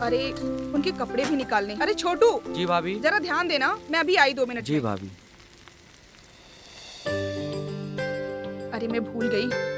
अरे उनके कपड़े भी निकालने। अरे छोटू, जी भाभी। जरा ध्यान देना, मैं अभी आई 2 मिनट जी में। भाभी। अरे मैं भूल गई।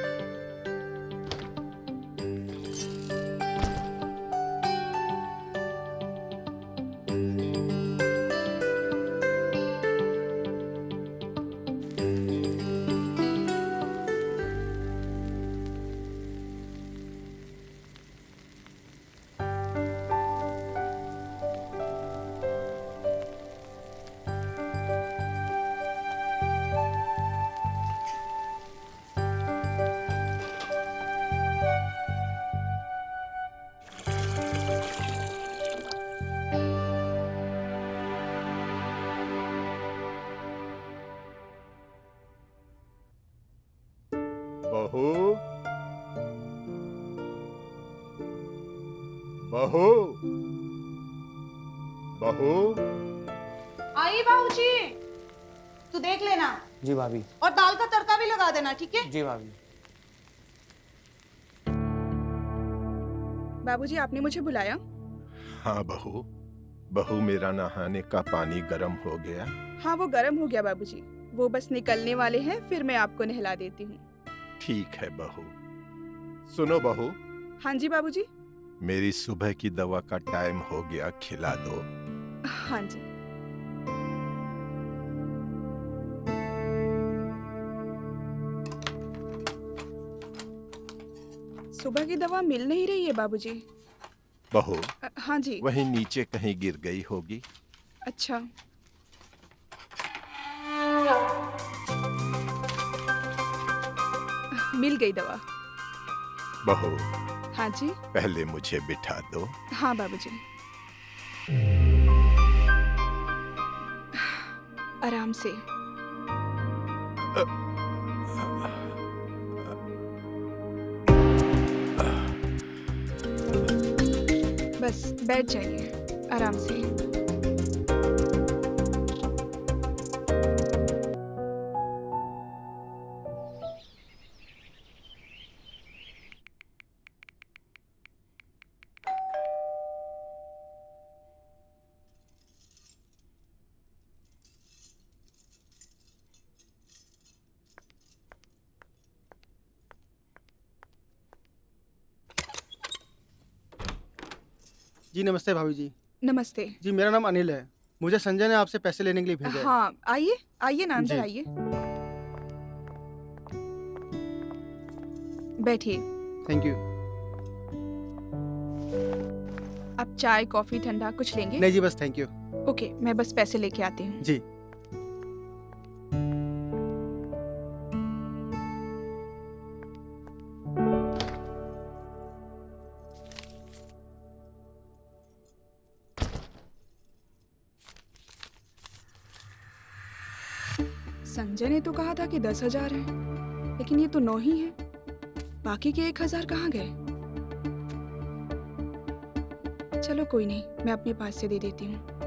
बहू, बहू, बहू। आई बाबूजी, तू देख लेना जी भाभी। और दाल का तड़का भी लगा देना, ठीक है? जी भाभी। बाबूजी, आपने मुझे बुलाया? हाँ बहू, बहू मेरा नहाने का पानी गर्म हो गया। हाँ, वो गर्म हो गया बाबूजी। वो बस निकलने वाले हैं, फिर मैं आपको नहला देती हूँ। ठीक है बहू। सुनो बहू, हाँ जी बाबूजी। मेरी सुबह की दवा का टाइम हो गया, खिला दो। हाँ जी। सुबह की दवा मिल नहीं रही है बाबूजी। बहू, हाँ जी। वहीं नीचे कहीं गिर गई होगी। अच्छा। मिल गई दवा। बहू, हाँ जी। पहले मुझे बिठा दो। हाँ बाबूजी। आराम से। बस बैठ जाइए आराम से। जी नमस्ते भाभी जी। नमस्ते। जी मेरा नाम अनिल है। मुझे संजय ने आपसे पैसे लेने के लिए भेजा है। हाँ, आइए आइए ना, अंदर जी। आइए। बैठिए। Thank you. आप चाय, कॉफी, ठंडा कुछ लेंगे? नहीं जी, बस थैंक यू। ओके, मैं बस पैसे लेके आती हूँ। जी। संजय ने तो कहा था कि 10,000 है, लेकिन ये तो 9 ही है। बाकी के 1,000 कहाँ गए? चलो कोई नहीं, मैं अपने पास से दे देती हूँ।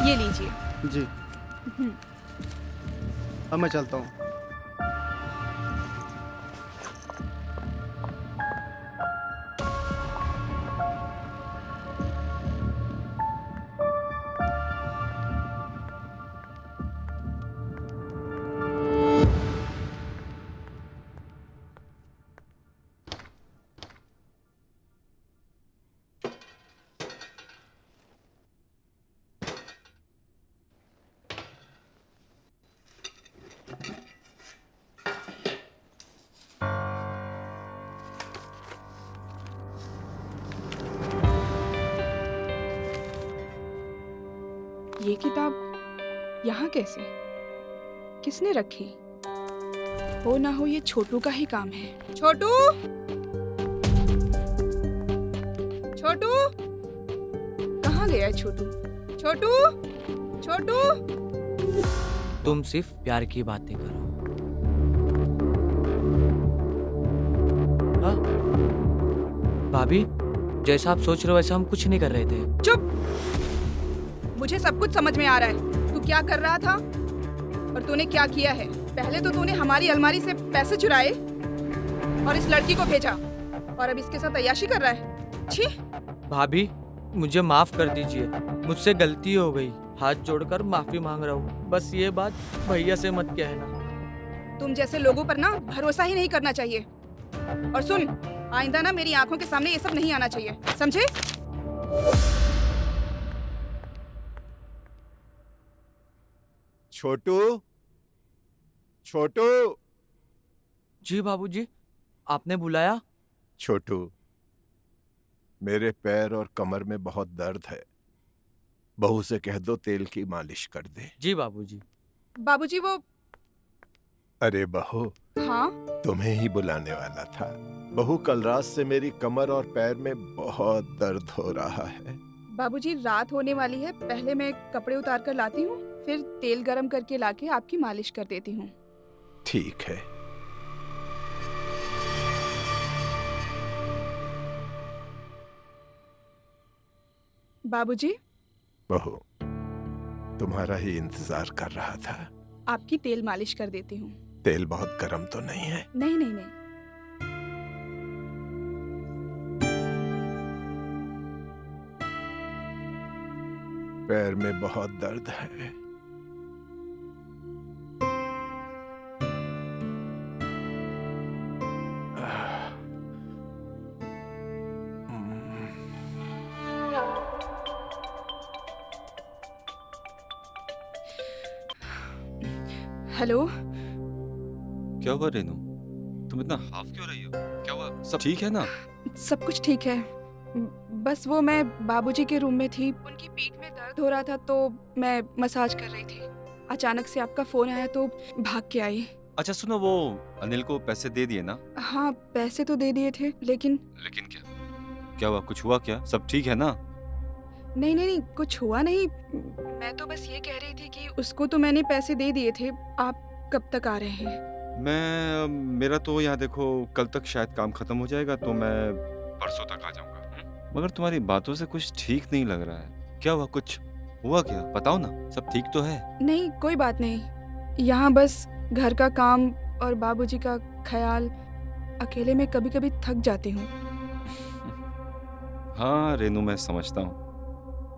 ये लीजिए। जी। अब मैं चलता हूँ। ये किताब यहाँ कैसे? किसने रखी? हो ना हो ये छोटू का ही काम है। छोटू! छोटू, कहाँ गया है छोटू? छोटू, छोटू। तुम सिर्फ प्यार की बातें करो। हाँ? भाभी, जैसा आप सोच रहे हो वैसा हम कुछ नहीं कर रहे थे। चुप। मुझे सब कुछ समझ में आ रहा है। तू क्या कर रहा था और तूने क्या किया है। पहले तो तूने हमारी अलमारी से पैसे चुराए और इस लड़की को भेजा और अब इसके साथ अय्याशी कर रहा है। छी। भाभी, मुझे माफ कर दीजिए, मुझसे गलती हो गई। हाथ जोड़कर माफी मांग रहा हूँ। बस ये बात भैया से मत कहना। तुम जैसे लोगों पर ना भरोसा ही नहीं करना चाहिए। और सुन, आइंदा ना मेरी आंखों के सामने ये सब नहीं आना चाहिए, समझे? छोटू, छोटू, जी बाबूजी, आपने बुलाया? छोटू, मेरे पैर और कमर में बहुत दर्द है। बहू से कह दो तेल की मालिश कर दे। जी बाबूजी। बाबूजी वो। अरे बहू, हाँ? तुम्हें ही बुलाने वाला था। बहू, कल रात से मेरी कमर और पैर में बहुत दर्द हो रहा है। बाबूजी, रात होने वाली है। पहले मैं कपड़े उतार कर लाती हूँ, फिर तेल गरम करके लाके आपकी मालिश कर देती हूँ। ठीक है। बाबूजी, बहू, तुम्हारा ही इंतजार कर रहा था। आपकी तेल मालिश कर देती हूँ। तेल बहुत गर्म तो नहीं है? नहीं नहीं नहीं। पैर में बहुत दर्द है। हेलो। क्या हुआ रेनू? तुम इतना हाफ क्यों रही हो? क्या हुआ? सब ठीक है ना? सब कुछ ठीक है। बस वो मैं बाबूजी के रूम में थी, उनकी पीठ में दर्द हो रहा था तो मैं मसाज कर रही थी। अचानक से आपका फोन आया तो भाग के आई। अच्छा सुनो, वो अनिल को पैसे दे दिए ना? हाँ, पैसे तो दे दिए थे, लेकिन क्या? क्या हुआ? कुछ हुआ क्या? सब ठीक है ना? नहीं नहीं नहीं, कुछ हुआ नहीं। मैं तो बस ये कह रही थी कि उसको तो मैंने पैसे दे दिए थे। आप कब तक आ रहे हैं? मेरा तो यहाँ देखो, कल तक शायद काम खत्म हो जाएगा तो मैं परसों तक आ जाऊंगा। मगर तुम्हारी बातों से कुछ ठीक नहीं लग रहा है। क्या हुआ? कुछ हुआ क्या? बताओ ना। सब ठीक तो है? नहीं, कोई बात नहीं। यहाँ बस घर का काम और बाबूजी का ख्याल, अकेले में कभी कभी थक जाती हूँ। हाँ रेनू, मैं समझता हूँ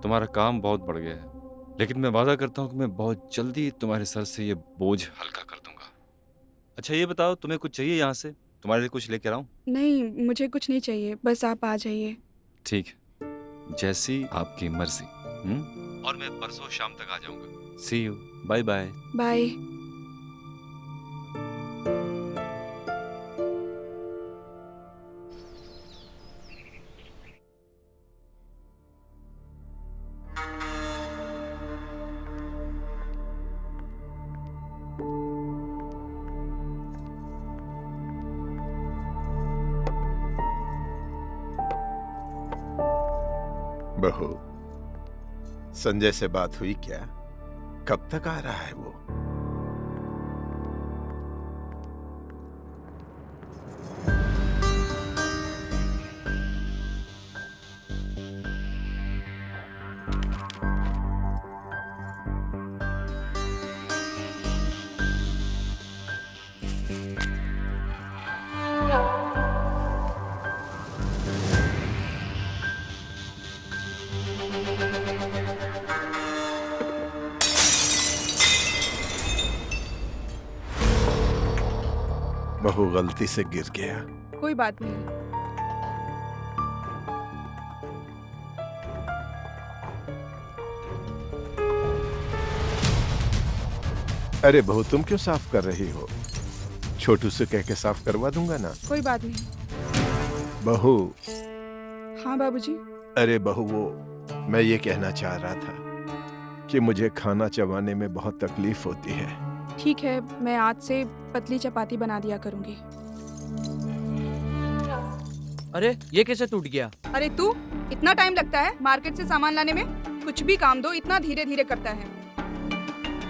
तुम्हारा काम बहुत बढ़ गया है, लेकिन मैं वादा करता हूँ कि मैं बहुत जल्दी तुम्हारे सर से ये बोझ हल्का कर दूंगा। अच्छा ये बताओ, तुम्हें कुछ चाहिए यहाँ से? तुम्हारे लिए कुछ लेकर आऊँ? नहीं, मुझे कुछ नहीं चाहिए, बस आप आ जाइए। ठीक है, जैसी आपकी मर्जी। और मैं परसों शाम तक आ जाऊंगा। See you. Bye bye. Bye. बहू, संजय से बात हुई क्या? कब तक आ रहा है वो? बहू गलती से गिर गया। कोई बात नहीं। अरे बहू, तुम क्यों साफ कर रही हो? छोटू से कह के साफ करवा दूंगा ना। कोई बात नहीं। बहू। हाँ बाबूजी। अरे बहू, वो मैं ये कहना चाह रहा था कि मुझे खाना चबाने में बहुत तकलीफ होती है। ठीक है, मैं आज से पतली चपाती बना दिया करूंगी। अरे ये कैसे टूट गया? अरे तू इतना टाइम लगता है मार्केट से सामान लाने में? कुछ भी काम दो इतना धीरे धीरे करता है।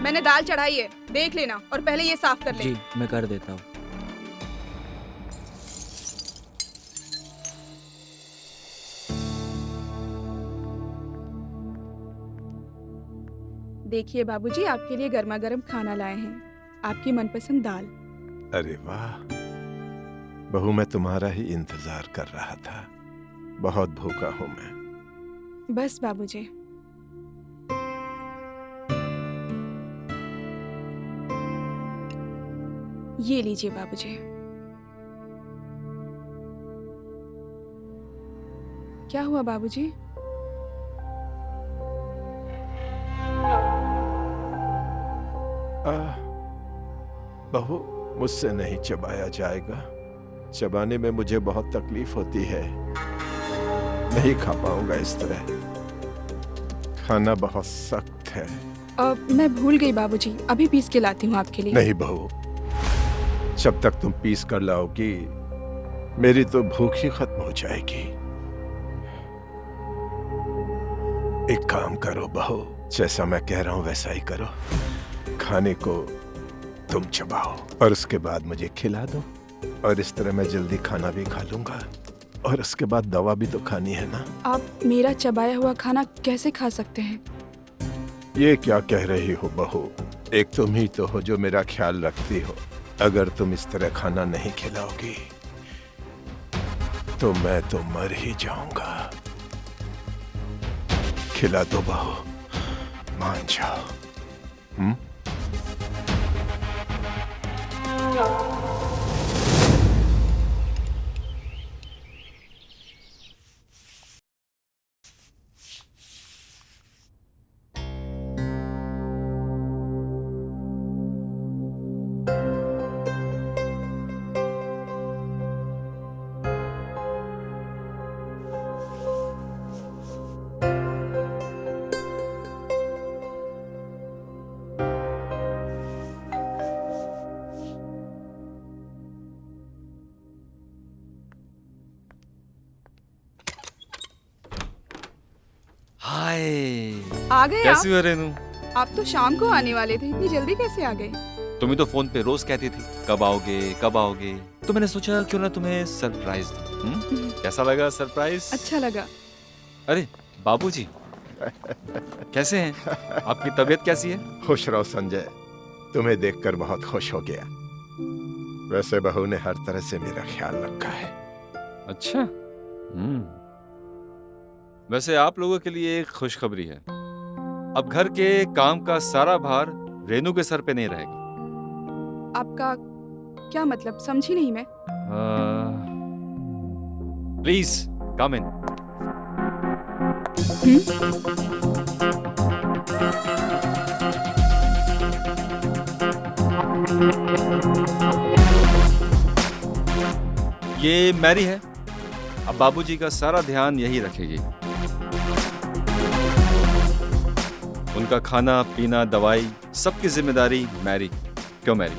मैंने दाल चढ़ाई है, देख लेना, और पहले ये साफ कर ले। जी मैं कर देता हूँ। देखिए बाबूजी, आपके लिए गर्मा गर्म खाना लाए हैं, आपकी मनपसंद दाल। अरे वाह बहू, मैं तुम्हारा ही इंतजार कर रहा था। बहुत भूखा हूं मैं। बस बाबूजी। ये लीजिए बाबूजी। क्या हुआ बाबूजी? बहू, मुझसे नहीं चबाया जाएगा। चबाने में मुझे बहुत तकलीफ होती है, नहीं खा पाऊंगा इस तरह। खाना बहुत सख्त है। मैं भूल गई बाबूजी, अभी पीस के लाती हूँ आपके लिए। नहीं बहू, जब तक तुम पीस कर लाओगी मेरी तो भूख ही खत्म हो जाएगी। एक काम करो बहू, जैसा मैं कह रहा हूं वैसा ही करो। खाने को तुम चबाओ और उसके बाद मुझे खिला दो, और इस तरह मैं जल्दी खाना भी खा लूंगा, और उसके बाद दवा भी तो खानी है ना। आप मेरा चबाया हुआ खाना कैसे खा सकते हैं? ये क्या कह रही हो बहू? एक तुम ही तो हो जो मेरा ख्याल रखती हो। अगर तुम इस तरह खाना नहीं खिलाओगी तो मैं तो मर ही जाऊंगा। खिला दो बहू, मान जाओ। हाय, आ गए कैसी आप? हो रेनू? आप तो शाम को आने वाले थे, इतनी जल्दी कैसे आ गए? तुम ही तो फोन पे रोज कहती थी कब आओगे कब आओगे, तो मैंने सोचा क्यों ना तुम्हें सरप्राइज दूं। कैसा लगा सरप्राइज? अच्छा लगा। अरे बाबूजी कैसे हैं? आपकी तबीयत कैसी है? खुश रहो संजय, तुम्हें देखकर बहुत खुश हो गया। वैसे बहू ने हर तरह से मेरा ख्याल रखा है। अच्छा। वैसे आप लोगों के लिए एक खुशखबरी है। अब घर के काम का सारा भार रेनू के सर पे नहीं रहेगा। आपका क्या मतलब? समझी नहीं मैं। प्लीज कम इन। ये मैरी है, अब बाबूजी का सारा ध्यान यही रखेगी। उनका खाना पीना दवाई सबकी जिम्मेदारी मैरी। क्यों मैरी?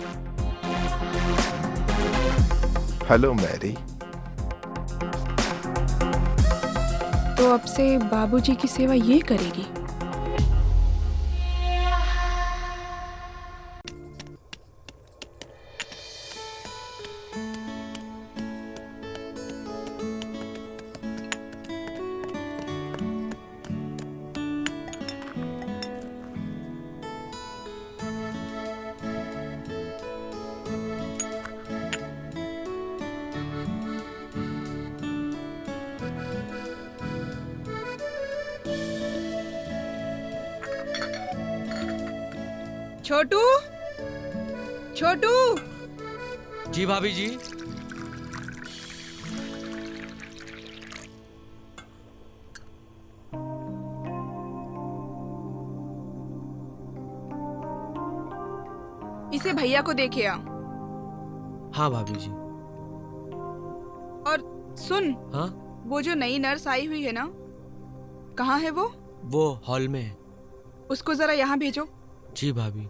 Hello Mary. तो अब से बाबूजी की सेवा ये करेगी? छोटू, छोटू। जी भाभी जी। इसे भैया को देखे आ। हाँ भाभी जी। और सुन, हाँ? वो जो नई नर्स आई हुई है ना, कहाँ है वो? वो हॉल में है। उसको जरा यहाँ भेजो। जी भाभी।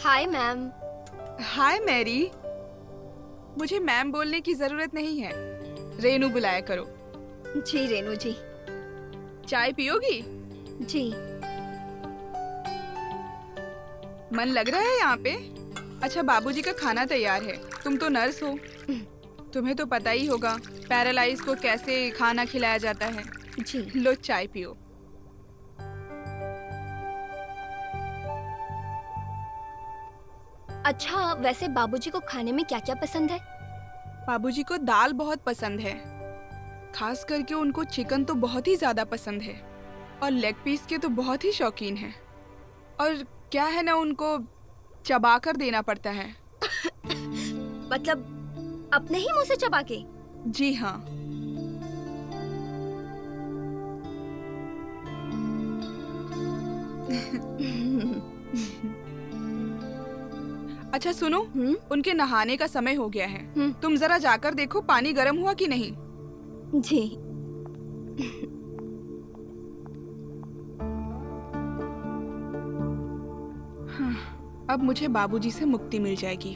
Hi ma'am. Hi Mary. मुझे मैम बोलने की जरूरत नहीं है, रेनू बुलाया करो। जी रेनू जी। चाय पियोगी? जी। मन लग रहा है यहाँ पे? अच्छा, बाबूजी का खाना तैयार है। तुम तो नर्स हो, तुम्हें तो पता ही होगा पैरालाइज को कैसे खाना खिलाया जाता है। जी। लो चाय पियो। अच्छा, वैसे बाबूजी को खाने में क्या क्या पसंद है? बाबूजी को दाल बहुत पसंद है, खास करके उनको चिकन तो बहुत ही ज्यादा पसंद है, और लेग पीस के तो बहुत ही शौकीन है। और क्या है ना, उनको चबा कर देना पड़ता है। मतलब अपने ही मुंह से चबा के? जी हाँ। अच्छा सुनो, उनके नहाने का समय हो गया है। तुम जरा जाकर देखो पानी गर्म हुआ कि नहीं। जी। अब मुझे बाबूजी से मुक्ति मिल जाएगी।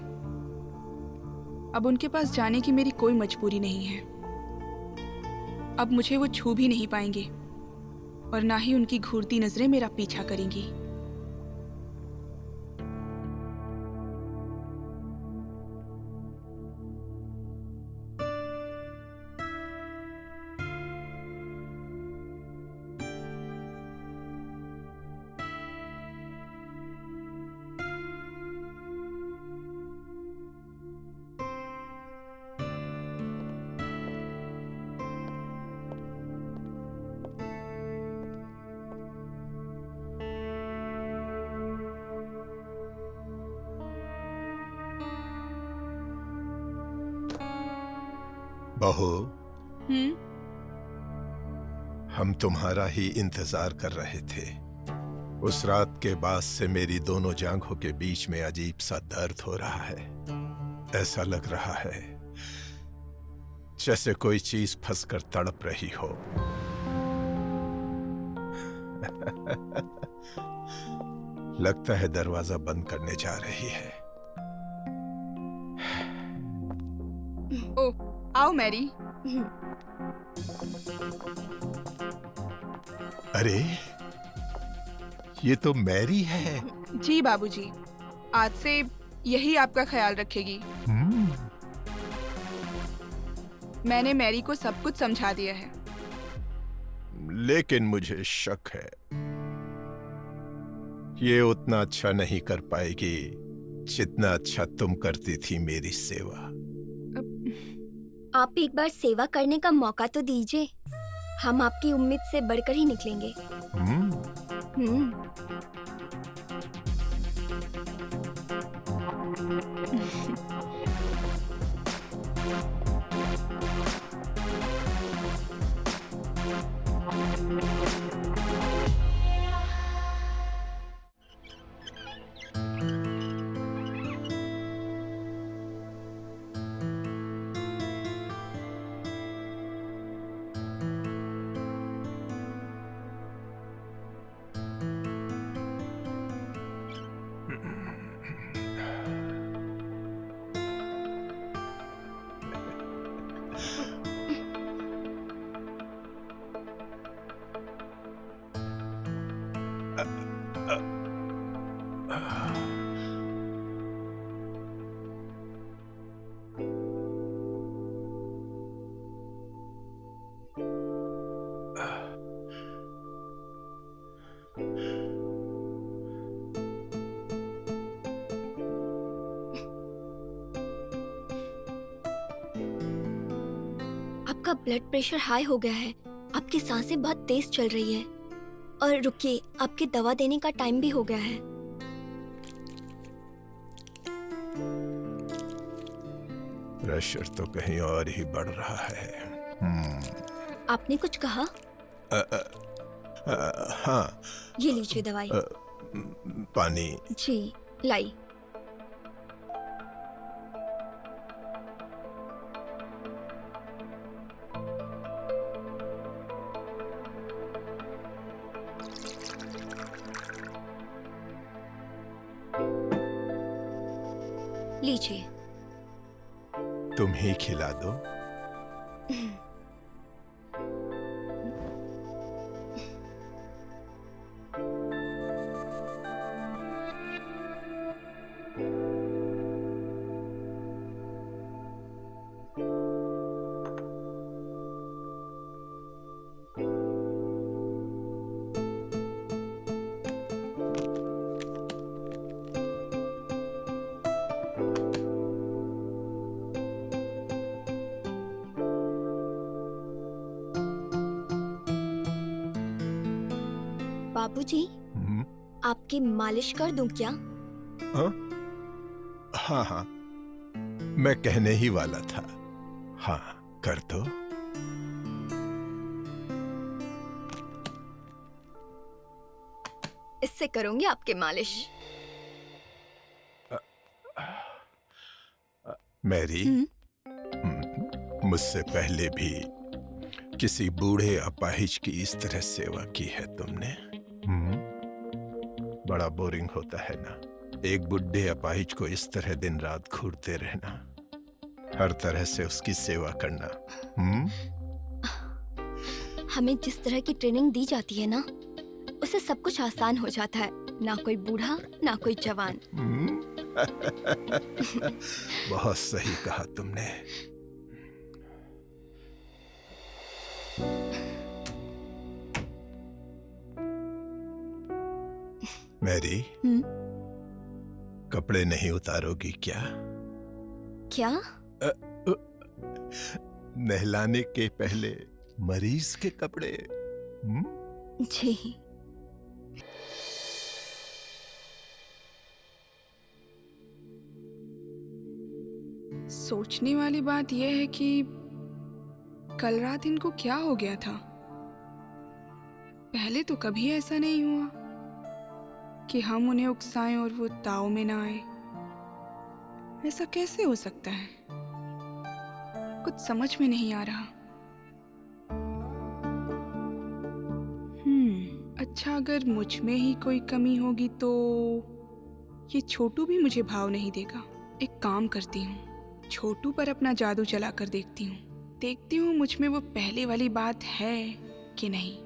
अब उनके पास जाने की मेरी कोई मजबूरी नहीं है। अब मुझे वो छू भी नहीं पाएंगे और ना ही उनकी घूरती नजरें मेरा पीछा करेंगी। बहू, हम तुम्हारा ही इंतजार कर रहे थे। उस रात के बाद से मेरी दोनों जांघों के बीच में अजीब सा दर्द हो रहा है। ऐसा लग रहा है जैसे कोई चीज फंसकर तड़प रही हो। लगता है दरवाजा बंद करने जा रही है। ओ, आओ मैरी। अरे, ये तो मैरी है। जी बाबूजी, आज से यही आपका ख्याल रखेगी। मैंने मैरी को सब कुछ समझा दिया है। लेकिन मुझे शक है ये उतना अच्छा नहीं कर पाएगी जितना अच्छा तुम करती थी मेरी सेवा। आप एक बार सेवा करने का मौका तो दीजिए। हम आपकी उम्मीद से बढ़कर ही निकलेंगे। आपका ब्लड प्रेशर हाई हो गया है। आपकी सांसें बहुत तेज चल रही है। और रुकिए, आपकी दवा देने का टाइम भी हो गया है। प्रेशर तो कहीं और ही बढ़ रहा है। आपने कुछ कहा? हाँ। ये लीजिए दवाई। पानी। जी, लाई। लीजिए। तुम ही खिला दो। बाबूजी, आपकी मालिश कर दूं क्या? हाँ हाँ, मैं कहने ही वाला था। हाँ, कर दो। इससे करूंगी आपकी मालिश। मैरी, मुझसे पहले भी किसी बूढ़े अपाहिज की इस तरह सेवा की है तुमने? बड़ा बोरिंग होता है ना, एक बुढ़े अपाहिज को इस तरह दिन रात घूरते रहना, हर तरह से उसकी सेवा करना। हमें जिस तरह की ट्रेनिंग दी जाती है ना, उससे सब कुछ आसान हो जाता है। ना कोई बूढ़ा, ना कोई जवान। बहुत सही कहा तुमने। मैरी, कपड़े नहीं उतारोगी क्या? क्या? नहलाने के पहले मरीज के कपड़े। जी। सोचने वाली बात यह है कि कल रात इनको क्या हो गया था। पहले तो कभी ऐसा नहीं हुआ कि हम उन्हें उकसाएं और वो ताव में ना आए। ऐसा कैसे हो सकता है? कुछ समझ में नहीं आ रहा। अच्छा, अगर मुझ में ही कोई कमी होगी तो ये छोटू भी मुझे भाव नहीं देगा। एक काम करती हूँ, छोटू पर अपना जादू चला कर देखती हूँ मुझ में वो पहले वाली बात है कि नहीं।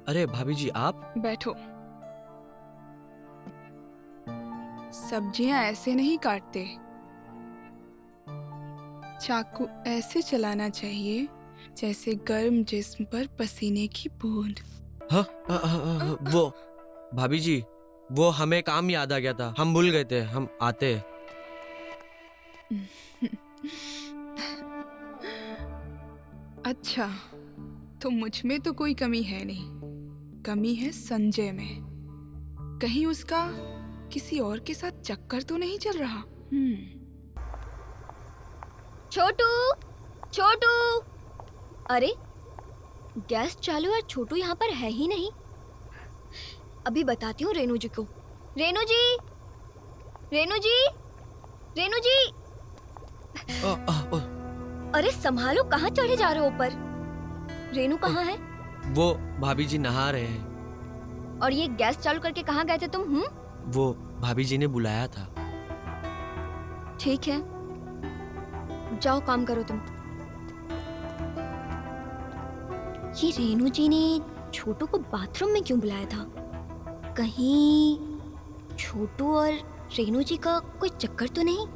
अरे भाभी जी, आप बैठो। सब्जियां ऐसे नहीं काटते, चाकू ऐसे चलाना चाहिए जैसे गर्म जिस्म पर पसीने की बूंद। हाँ, वो भाभी जी, वो हमें काम याद आ गया था, हम भूल गए थे, हम आते। अच्छा, तो मुझ में तो कोई कमी है नहीं, कमी है संजय में। कहीं उसका किसी और के साथ चक्कर तो नहीं चल रहा? छोटू, छोटू! अरे, गैस चालू और छोटू यहाँ पर है ही नहीं। अभी बताती हूँ रेनू जी को। रेनू जी, रेनू जी, रेनू जी! अरे संभालो, कहाँ चढ़े जा रहे हो ऊपर? रेनू कहाँ है? वो भाभी जी नहा रहे हैं। और ये गैस चालू करके कहाँ गए थे तुम? वो भाभी जी ने बुलाया था। ठीक है, जाओ काम करो तुम। ये रेनू जी ने छोटू को बाथरूम में क्यों बुलाया था? कहीं छोटू और रेनू जी का कोई चक्कर तो नहीं?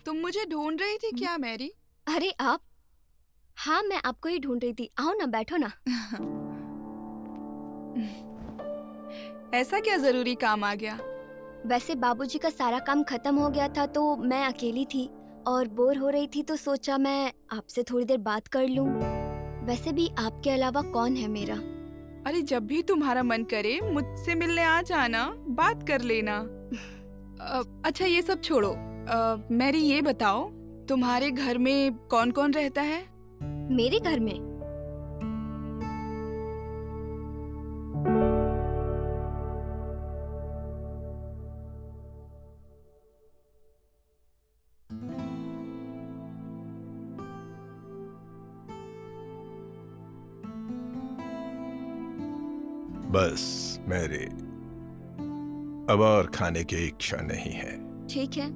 तुम मुझे ढूंढ रही थी क्या मैरी? अरे आप? हाँ, मैं आपको ही ढूंढ रही थी। आओ ना, बैठो ना। ऐसा क्या जरूरी काम आ गया? वैसे बाबूजी का सारा काम खत्म हो गया था तो मैं अकेली थी और बोर हो रही थी तो सोचा मैं आपसे थोड़ी देर बात कर लूं। वैसे भी आपके अलावा कौन है मेरा? अरे जब भी तुम्हारा मन करे मुझसे मिलने आ जाना, बात कर लेना। अच्छा ये सब छोड़ो, मैरी ये बताओ तुम्हारे घर में कौन कौन रहता है? मेरे घर में बस मेरे अब और खाने की इच्छा नहीं है। ठीक है।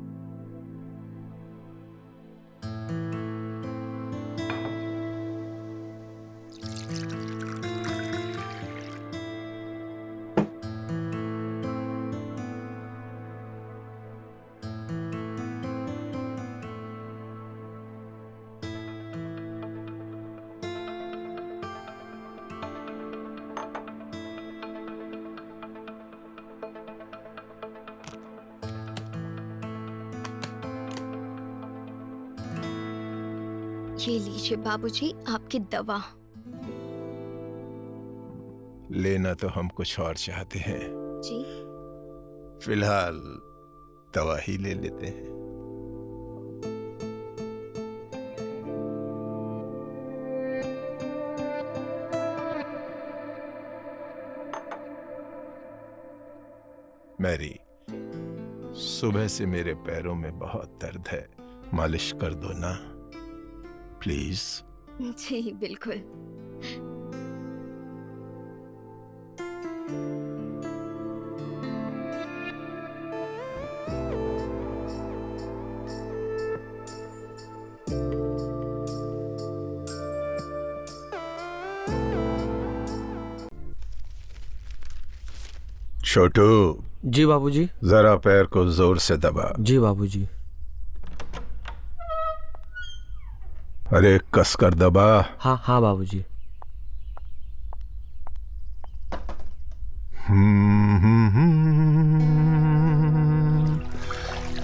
ये लीजिए बाबूजी आपकी दवा। लेना तो हम कुछ और चाहते हैं, जी फिलहाल दवा ही ले लेते हैं। मैरी, सुबह से मेरे पैरों में बहुत दर्द है, मालिश कर दो ना प्लीज। जी बिल्कुल। छोटू, जी बाबूजी। जरा पैर को जोर से दबा। जी बाबूजी। अरे कस कर दबा। हाँ हाँ बाबूजी।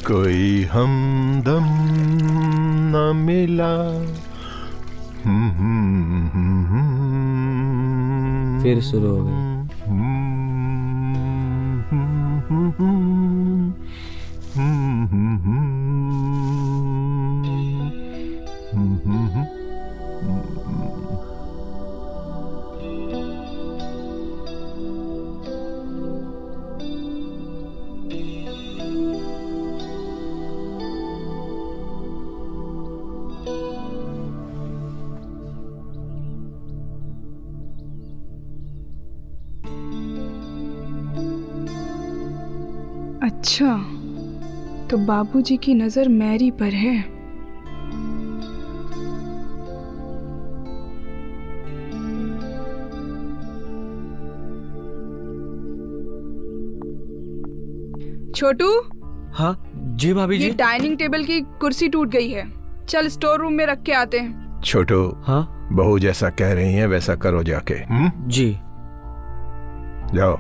कोई हमदम न मिला। फिर शुरू हो गई। अच्छा, तो बाबूजी की नजर मैरी पर है। छोटू, हाँ जी भाभी ये जी। डाइनिंग टेबल की कुर्सी टूट गई है, चल स्टोर रूम में रख के आते हैं। छोटू, हाँ बहू जैसा कह रही है वैसा करो जाके। जी। जाओ।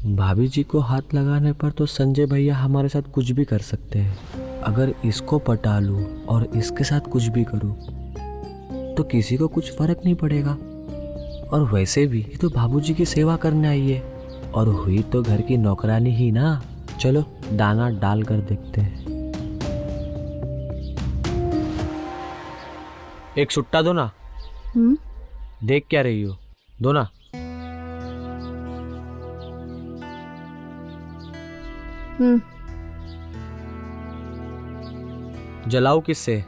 भाभी जी को हाथ लगाने पर तो संजय भैया हमारे साथ कुछ भी कर सकते हैं। अगर इसको पटा लूं और इसके साथ कुछ भी करूं तो किसी को कुछ फर्क नहीं पड़ेगा। और वैसे भी ये तो बाबूजी की सेवा करने आई है और हुई तो घर की नौकरानी ही ना। चलो दाना डाल कर देखते हैं। एक सुट्टा दो ना। देख क्या रही हो, दो ना। जलाओ किससे,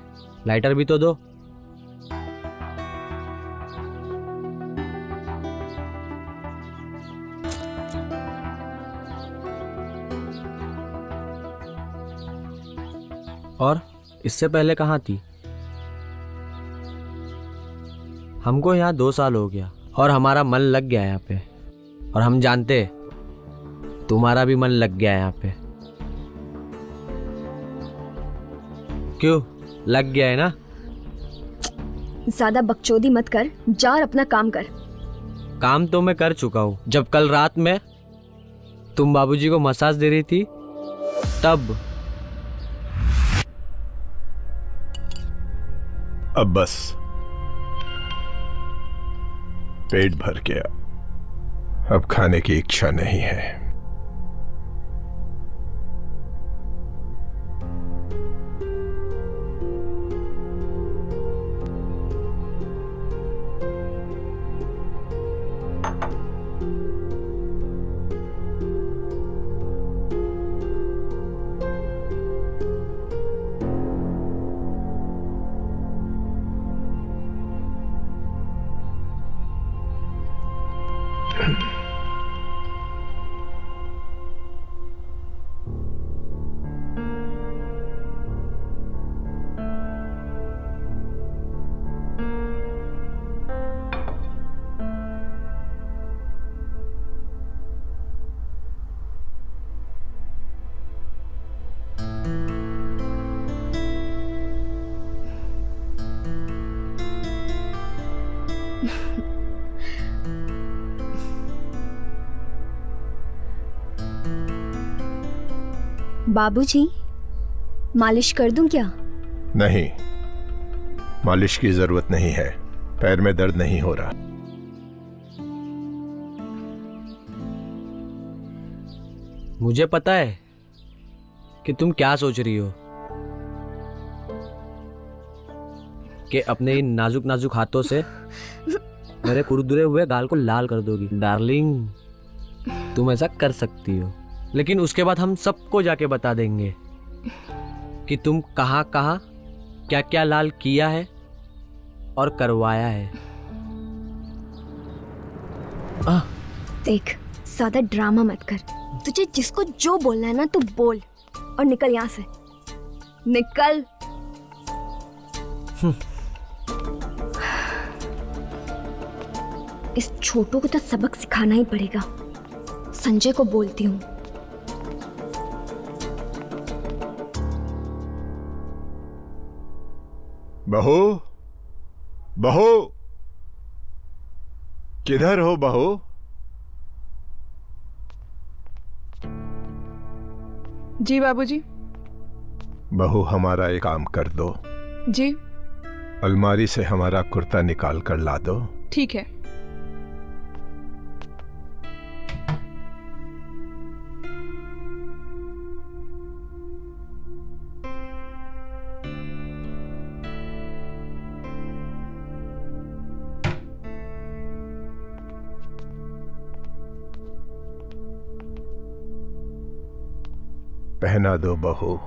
लाइटर भी तो दो। और इससे पहले कहाँ थी? हमको यहाँ 2 साल हो गया और हमारा मन लग गया यहाँ पे। और हम जानते तुम्हारा भी मन लग गया यहाँ पे। क्यों, लग गया है ना? ज्यादा बकचोदी मत कर, जा और अपना काम कर। काम तो मैं कर चुका हूँ। जब कल रात में तुम बाबूजी को मसाज दे रही थी तब। अब बस, पेट भर गया, अब खाने की इच्छा नहीं है। बाबूजी, मालिश कर दूं क्या? नहीं, मालिश की जरूरत नहीं है। पैर में दर्द नहीं हो रहा। मुझे पता है कि तुम क्या सोच रही हो, कि अपने इन नाजुक नाजुक हाथों से मेरे कुरदुरे हुए गाल को लाल कर दोगी। डार्लिंग, तुम ऐसा कर सकती हो, लेकिन उसके बाद हम सबको जाके बता देंगे कि तुम कहाँ कहाँ क्या क्या लाल किया है और करवाया है। देख, ज्यादा ड्रामा मत कर। तुझे जिसको जो बोलना है ना तू बोल और निकल यहाँ से, निकल। इस छोटू को तो सबक सिखाना ही पड़ेगा। संजय को बोलती हूँ। बहू, बहू, किधर हो बहू? जी बाबूजी। बहू, हमारा एक काम कर दो। जी। अलमारी से हमारा कुर्ता निकाल कर ला दो। ठीक है। पहना दो बहू।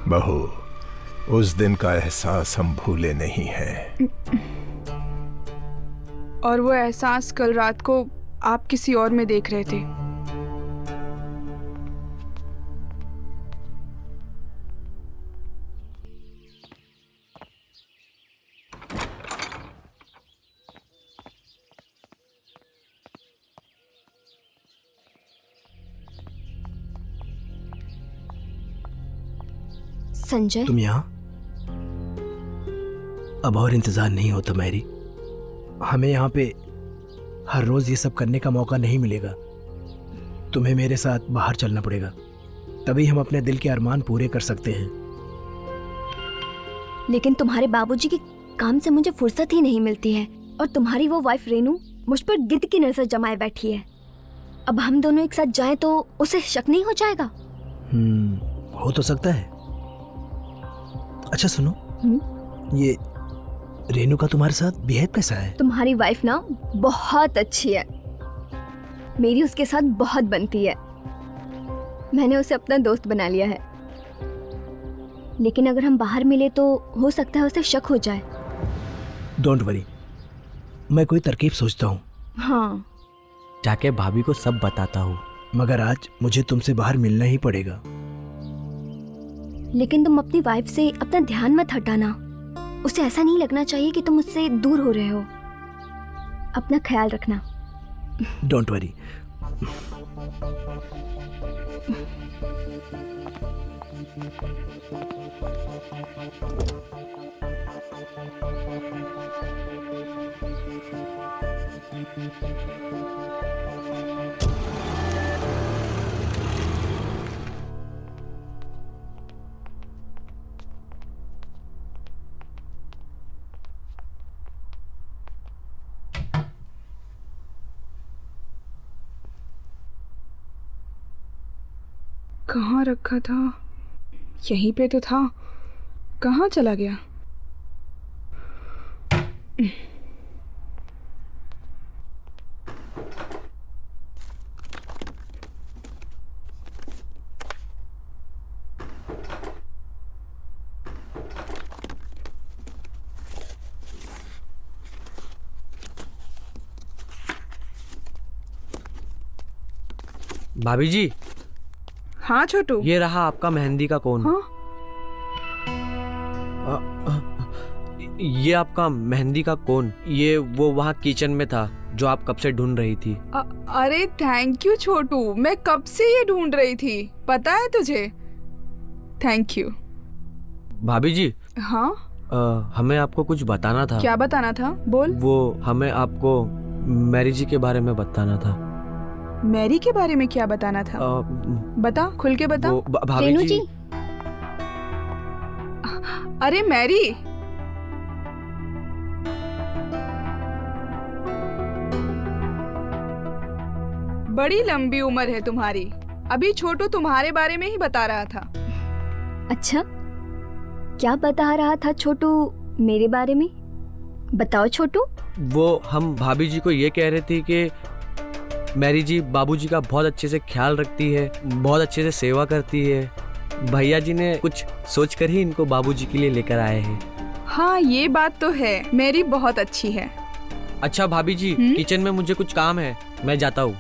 बहू, उस दिन का एहसास हम भूले नहीं हैं। और वो एहसास कल रात को आप किसी और में देख रहे थे। संजय, तुम यहाँ? अब और इंतजार नहीं होता मैरी। हमें यहाँ पे हर रोज ये सब करने का मौका नहीं मिलेगा। तुम्हें मेरे साथ बाहर चलना पड़ेगा, तभी हम अपने दिल के अरमान पूरे कर सकते हैं। लेकिन तुम्हारे बाबूजी के काम से मुझे फुर्सत ही नहीं मिलती है, और तुम्हारी वो वाइफ रेनू मुझ पर गिद्ध की नजर जमाए बैठी है। अब हम दोनों एक साथ जाएं तो उसे शक नहीं हो जाएगा? हो तो सकता है। अच्छा सुनो, ये रेनू का तुम्हारे साथ बिहेव कैसा है? तुम्हारी वाइफ ना बहुत अच्छी है, मेरी उसके साथ बहुत बनती है। मैंने उसे अपना दोस्त बना लिया है, लेकिन अगर हम बाहर मिले तो हो सकता है उसे शक हो जाए। डोंट वरी, मैं कोई तरकीब सोचता हूँ। हाँ, जाके भाभी को सब बताता हूँ। मगर आज मुझे तुमसे बाहर मिलना ही पड़ेगा। लेकिन तुम अपनी वाइफ से अपना ध्यान मत हटाना। उसे ऐसा नहीं लगना चाहिए कि तुम उससे दूर हो रहे हो। अपना ख्याल रखना। Don't worry. कहाँ रखा था? यहीं पे तो था। कहाँ चला गया? भाभी जी, हाँ छोटू। ये रहा आपका मेहंदी का कोन। हाँ? ये आपका मेहंदी का कोन, ये वो वहाँ किचन में था जो आप कब से ढूंढ रही थी। अरे थैंक यू छोटू, मैं कब से ये ढूंढ रही थी, पता है तुझे। Thank you. भाभी जी, हाँ? हमें आपको कुछ बताना था। क्या बताना था? बोल। वो हमें आपको मैरी जी के बारे में बताना था। मैरी के बारे में क्या बताना था? बता, खुल के बता। भाभी रेनू जी, जी, अरे मैरी, बड़ी लंबी उम्र है तुम्हारी। अभी छोटू तुम्हारे बारे में ही बता रहा था। अच्छा, क्या बता रहा था छोटू मेरे बारे में? बताओ छोटू। वो हम भाभी जी को ये कह रहे थे कि मैरी जी बाबूजी का बहुत अच्छे से ख्याल रखती है, बहुत अच्छे से सेवा करती है। भैया जी ने कुछ सोचकर ही इनको बाबूजी के लिए लेकर आए हैं। हाँ, ये बात तो है, मैरी बहुत अच्छी है। अच्छा भाभी जी, किचन में मुझे कुछ काम है, मैं जाता हूँ।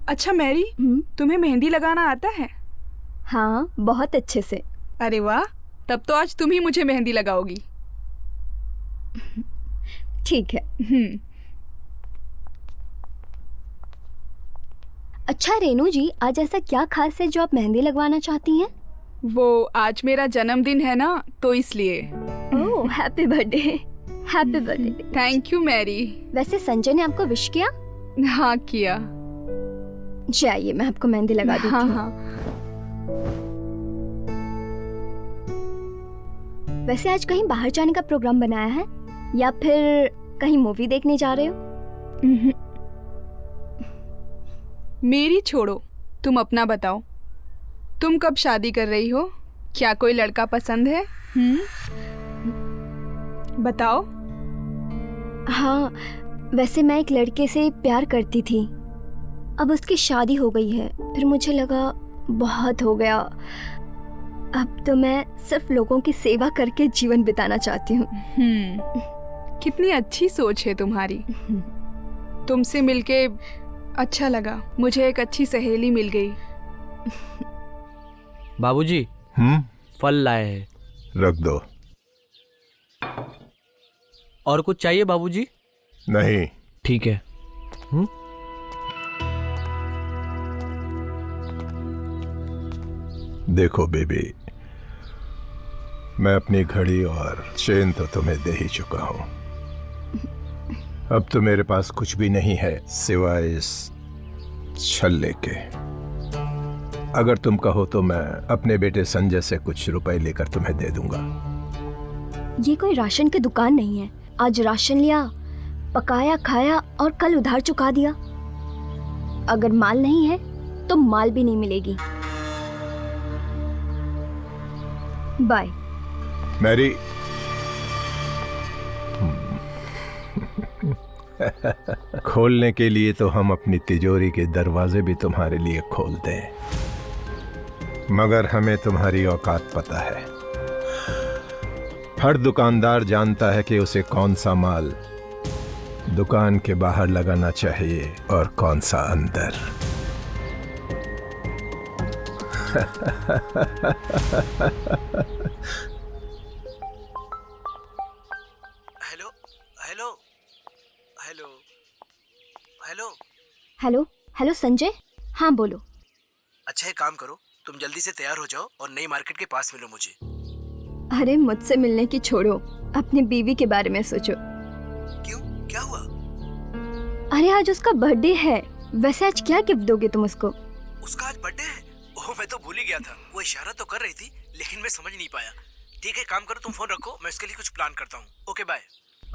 अच्छा मैरी, तुम्हें मेहंदी लगाना आता है? हाँ, बहुत अच्छे से। अरे वाह, तब तो आज तुम ही मुझे मेहंदी लगाओगी। ठीक है। अच्छा रेनू जी, आज ऐसा क्या खास है जो आप मेहंदी लगवाना चाहती हैं? वो आज मेरा जन्मदिन है ना, तो इसलिए। Oh, happy birthday. Happy birthday. Thank you Mary. वैसे संजय ने आपको विश किया? हाँ किया। जाइए, मैं आपको मेहंदी लगा देती हूँ। हाँ। वैसे आज कहीं बाहर जाने का प्रोग्राम बनाया है या फिर कहीं मूवी देखने जा रहे हो? मेरी छोड़ो, तुम अपना बताओ। तुम कब शादी कर रही हो? क्या कोई लड़का पसंद है? बताओ। हाँ, वैसे मैं एक लड़के से प्यार करती थी, अब उसकी शादी हो गई है। फिर मुझे लगा बहुत हो गया, अब तो मैं सिर्फ लोगों की सेवा करके जीवन बिताना चाहती हूँ। कितनी अच्छी सोच है तुम्हारी। तुमसे मिलके अच्छा लगा, मुझे एक अच्छी सहेली मिल गई। बाबूजी फल लाए हैं। रख दो। और कुछ चाहिए बाबूजी? नहीं। ठीक है। देखो बेबी, मैं अपनी घड़ी और चेन तो तुम्हें दे ही चुका हूं। अब तो मेरे पास कुछ भी नहीं है सिवाय इस छल्ले के। अगर तुम कहो तो मैं अपने बेटे संजय से कुछ रुपए लेकर तुम्हें दे दूंगा। ये कोई राशन की दुकान नहीं है। आज राशन लिया, पकाया, खाया और कल उधार चुका दिया। अगर माल नहीं है तो माल भी नहीं मिलेगी। बाय। मैरी, खोलने के लिए तो हम अपनी तिजोरी के दरवाजे भी तुम्हारे लिए खोल दें, मगर हमें तुम्हारी औकात पता है। हर दुकानदार जानता है कि उसे कौन सा माल दुकान के बाहर लगाना चाहिए और कौन सा अंदर। Hello hello hello hello hello hello Sanjay. हाँ बोलो। अच्छा एक काम करो, तुम जल्दी से तैयार हो जाओ और नई मार्केट के पास मिलो मुझे। अरे मुझसे मिलने की छोड़ो, अपनी बीवी के बारे में सोचो। क्यों, क्या हुआ? अरे आज उसका बर्थडे है। वैसे आज क्या गिफ्ट दोगे तुम उसको? उसका आज बर्थडे है? ओह मैं तो भूल ही गया था। वो इशारा तो कर रही थी लेकिन मैं समझ नहीं पाया। ठीक है काम करो, तुम फोन रखो, मैं उसके लिए कुछ प्लान करता हूँ। Okay bye.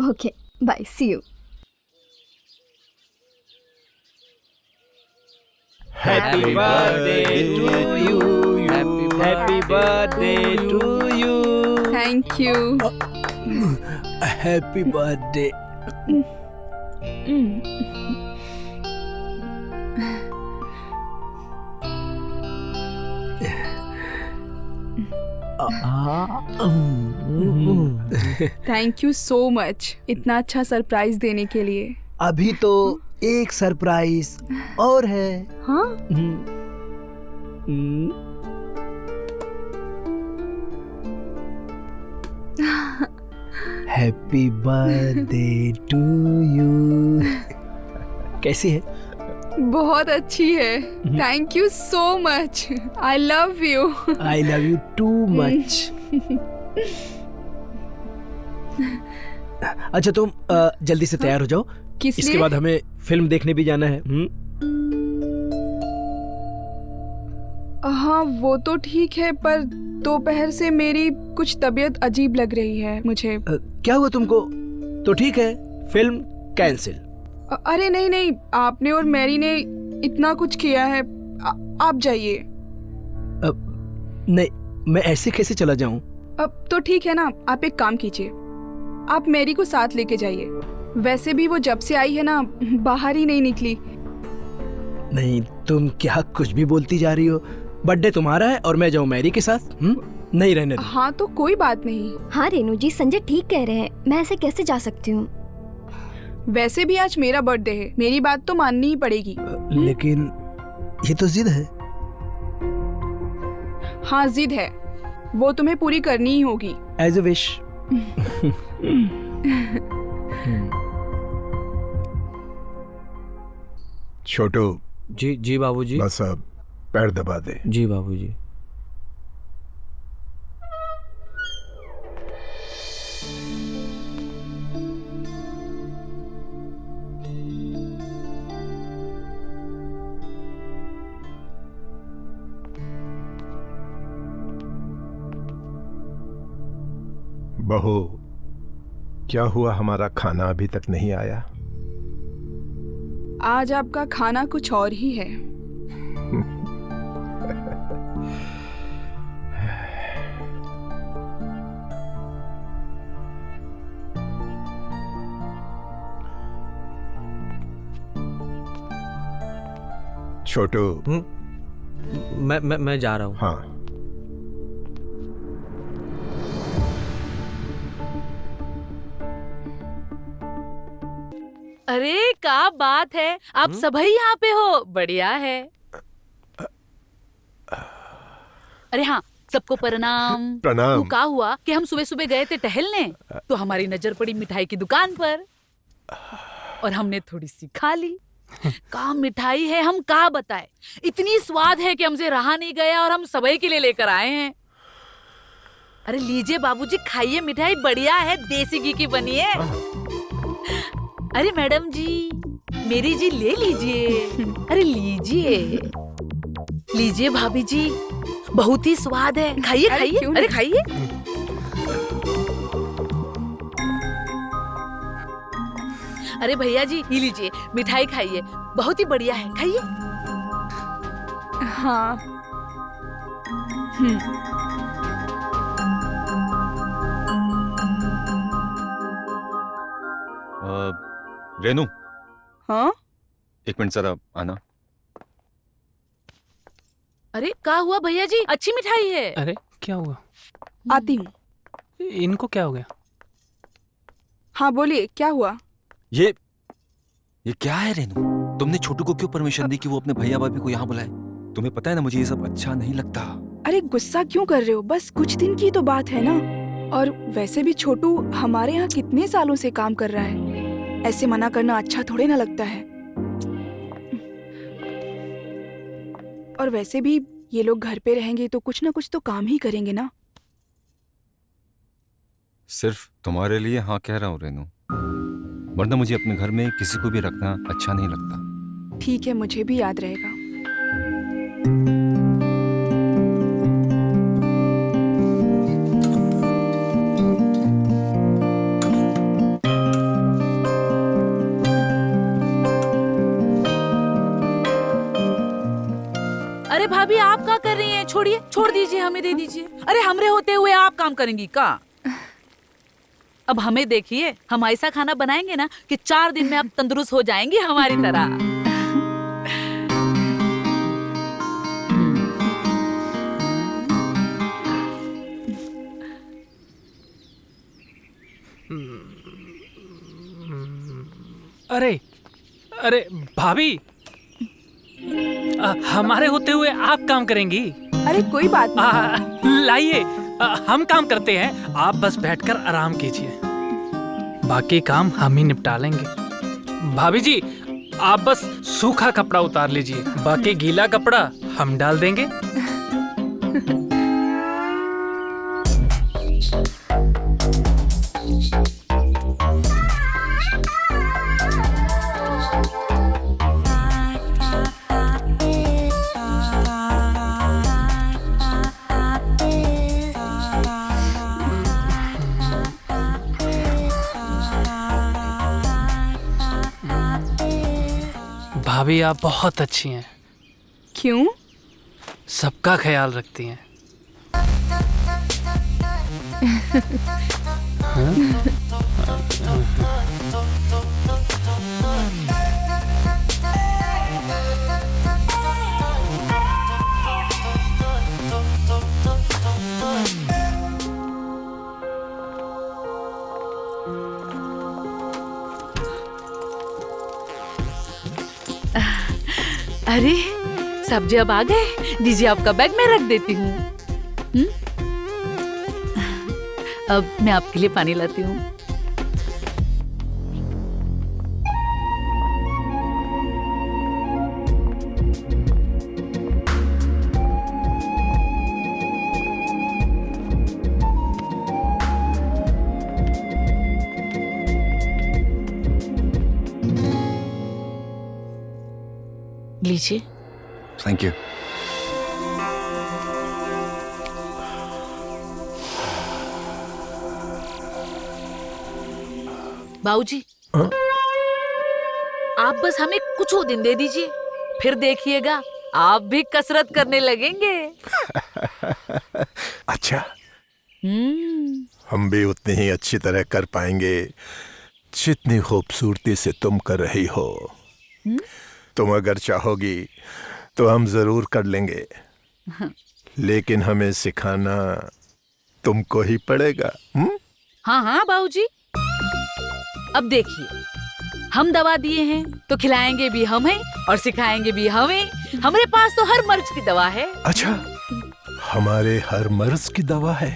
Okay bye, see you. Happy birthday to you, happy birthday to you. Thank you. Happy birthday. Thank you so much इतना अच्छा सरप्राइज देने के लिए। अभी तो एक सरप्राइज और है। हाँ? Happy birthday to you. कैसी है? बहुत अच्छी है। Thank you so much. I love you. I love you too much. अच्छा तुम जल्दी से तैयार हो जाओ, किस इसके लिए? बाद हमें फिल्म देखने भी जाना है। हाँ वो तो ठीक है, पर दोपहर से मेरी कुछ तबीयत अजीब लग रही है मुझे। क्या हुआ तुमको? तो ठीक है, फिल्म कैंसिल। अरे नहीं नहीं, आपने और मैरी ने इतना कुछ किया है। आप जाइए। नहीं, मैं ऐसे कैसे चला जाऊं? अब तो ठीक है ना, आप एक काम कीजिए, आप मैरी को साथ लेके जाइए। वैसे भी वो जब से आई है ना, बाहर ही नहीं निकली। नहीं, तुम क्या कुछ भी बोलती जा रही हो? बर्थडे तुम्हारा है और मैं जाऊं मैरी के साथ? नहीं रहने दो। हाँ तो कोई बात नहीं। हाँ रेनू जी, संजय ठीक कह रहे हैं, मैं ऐसे कैसे जा सकती हूँ? वैसे भी आज मेरा बर्थडे है, मेरी बात तो माननी ही पड़ेगी। लेकिन ये तो जिद है। हाँ जिद है, वो तुम्हें पूरी करनी ही होगी। As a wish. छोटू, जी जी बाबूजी। बस अब पैर दबा दे। जी बाबूजी। बहू, क्या हुआ, हमारा खाना अभी तक नहीं आया? आज आपका खाना कुछ और ही है। छोटू। मैं जा रहा हूँ। हाँ, अरे क्या बात है, आप सभी यहाँ पे हो, बढ़िया है। अरे हाँ, सबको प्रणाम। प्रणाम। वो क्या हुआ कि हम सुबह सुबह गए थे टहलने, तो हमारी नजर पड़ी मिठाई की दुकान पर और हमने थोड़ी सी खा ली। क्या मिठाई है, हम क्या बताए, इतनी स्वाद है कि हमसे रहा नहीं गया और हम सभी के लिए लेकर आए हैं। अरे लीजिए बाबूजी, खाइए, मिठाई बढ़िया है, देसी घी की बनी है। अरे मैडम जी, मेरी जी ले लीजिए। अरे लीजिए लीजिए भाभी जी, बहुत ही स्वाद है, खाइए अरे खाइए। क्यों अरे नहीं? खाइए। अरे भैया जी, ये लीजिए, मिठाई खाइए, बहुत ही बढ़िया है, खाइए। हाँ। रेनू, हाँ, एक मिनट जरा आना। अरे क्या हुआ भैया जी, अच्छी मिठाई है। अरे क्या हुआ? आती हूँ। इनको क्या हो गया? हाँ बोलिए, क्या हुआ? ये क्या है रेनू? तुमने छोटू को क्यों परमिशन दी कि वो अपने भैया भाभी को यहाँ बुलाए? तुम्हें पता है ना, मुझे ये सब अच्छा नहीं लगता। अरे गुस्सा क्यों कर रहे हो? बस कुछ दिन की तो बात है ना। और वैसे भी छोटू हमारे यहाँ कितने सालों से काम कर रहा है, ऐसे मना करना अच्छा थोड़े ना लगता है। और वैसे भी ये लोग घर पे रहेंगे तो कुछ ना कुछ तो काम ही करेंगे ना। सिर्फ तुम्हारे लिए हाँ कह रहा हूँ रेनू, वरना मुझे अपने घर में किसी को भी रखना अच्छा नहीं लगता। ठीक है, मुझे भी याद रहेगा। अरे भाभी, आप क्या कर रही हैं? छोड़िए, छोड़ दीजिए, हमें दे दीजिए। अरे हमरे होते हुए आप काम करेंगी का? अब हमें देखिए, हम ऐसा खाना बनाएंगे ना कि 4 दिन में आप तंदुरुस्त हो जाएंगी हमारी तरह। अरे अरे भाभी, हमारे होते हुए आप काम करेंगी? अरे कोई बात नहीं। लाइए, हम काम करते हैं, आप बस बैठकर आराम कीजिए, बाकी काम हम ही निपटा लेंगे। भाभी जी, आप बस सूखा कपड़ा उतार लीजिए, बाकी गीला कपड़ा हम डाल देंगे। भाभी, आप बहुत अच्छी हैं, क्यों? सबका ख्याल रखती हैं। अरे सब्जी अब आ गए, दीजिए आपका बैग मैं रख देती हूँ। अब मैं आपके लिए पानी लाती हूँ। लीजिए। Thank you. बाबूजी, आप बस हमें कुछ और दिन दे दीजिए, फिर देखिएगा आप भी कसरत करने लगेंगे। अच्छा, हम भी उतनी ही अच्छी तरह कर पाएंगे जितनी खूबसूरती से तुम कर रही हो। तुम अगर चाहोगी तो हम जरूर कर लेंगे, लेकिन हमें सिखाना तुमको ही पड़ेगा। हाँ हाँ बाबूजी, अब देखिए, हम दवा दिए हैं तो खिलाएंगे भी हम हैं और सिखाएंगे भी हमें। हमारे पास तो हर मर्ज की दवा है। अच्छा, हमारे हर मर्ज की दवा है।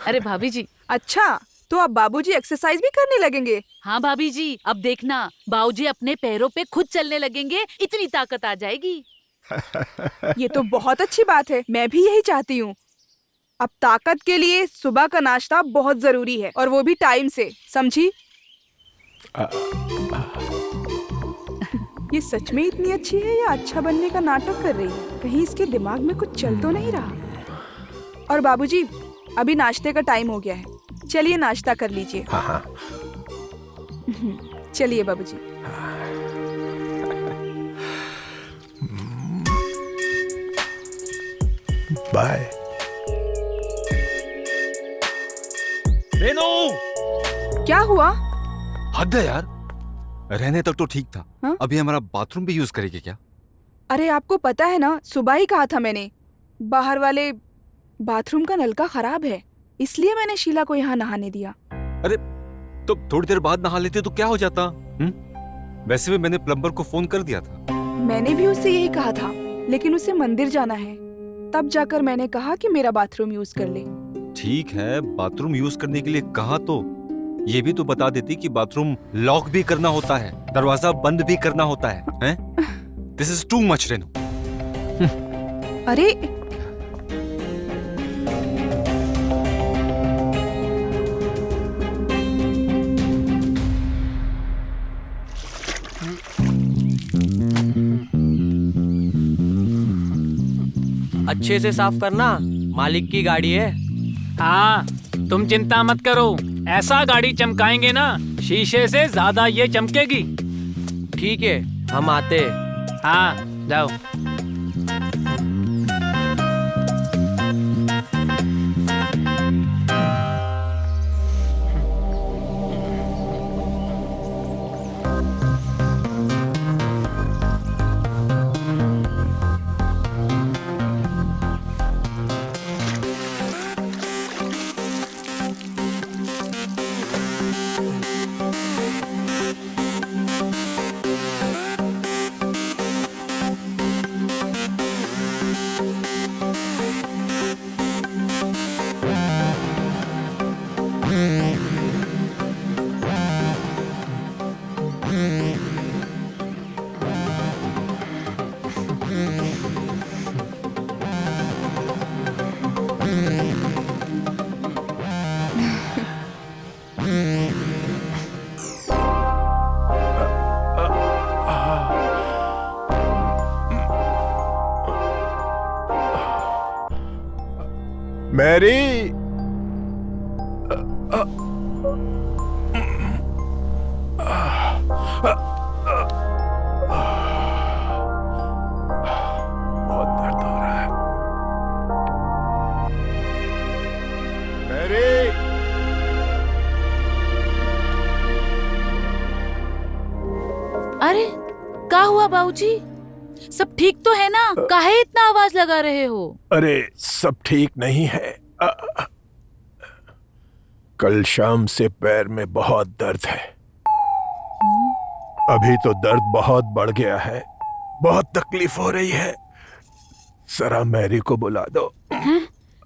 अरे भाभी जी। अच्छा, तो अब बाबूजी एक्सरसाइज भी करने लगेंगे? हाँ भाभी जी, अब देखना बाबूजी अपने पैरों पे खुद चलने लगेंगे, इतनी ताकत आ जाएगी। ये तो बहुत अच्छी बात है, मैं भी यही चाहती हूँ। अब ताकत के लिए सुबह का नाश्ता बहुत जरूरी है, और वो भी टाइम से, समझी? ये सच में इतनी अच्छी है या अच्छा बनने का नाटक कर रही है? कहीं इसके दिमाग में कुछ चल तो नहीं रहा? और बाबूजी, अभी नाश्ते का टाइम हो गया है, चलिए नाश्ता कर लीजिए। हाँ हाँ। चलिए बाबूजी। बाय। रेनू! क्या हुआ? हद है यार, रहने तक तो ठीक था। हाँ? अभी हमारा बाथरूम भी यूज करेगी क्या? अरे आपको पता है ना, सुबह ही कहा था मैंने, बाहर वाले बाथरूम का नलका खराब है, इसलिए मैंने शीला को यहाँ नहाने दिया। अरे तो थोड़ी देर बाद नहा लेते तो क्या हो जाता? वैसे भी मैंने प्लम्बर को फोन कर दिया था। मैंने भी उससे यही कहा था, लेकिन उसे मंदिर जाना है, तब जाकर मैंने कहा कि मेरा बाथरूम यूज कर ले। ठीक है, बाथरूम यूज करने के लिए कहा तो ये भी तो बता देती कि बाथरूम लॉक भी करना होता है, दरवाजा बंद भी करना होता है? This is too much Renu. अरे अच्छे से साफ करना, मालिक की गाड़ी है। हाँ, तुम चिंता मत करो, ऐसा गाड़ी चमकाएंगे ना, शीशे से ज्यादा ये चमकेगी। ठीक है, हम आते। हाँ जाओ। मैरी! बहुत दर्द हो रहा है। मैरी! अरे क्या हुआ बाबूजी? सब ठीक तो है ना? काहे इतना आवाज लगा रहे हो? अरे सब ठीक नहीं है। कल शाम से पैर में बहुत दर्द है। अभी तो दर्द बहुत बढ़ गया है, बहुत तकलीफ हो रही है। जरा मैरी को बुला दो।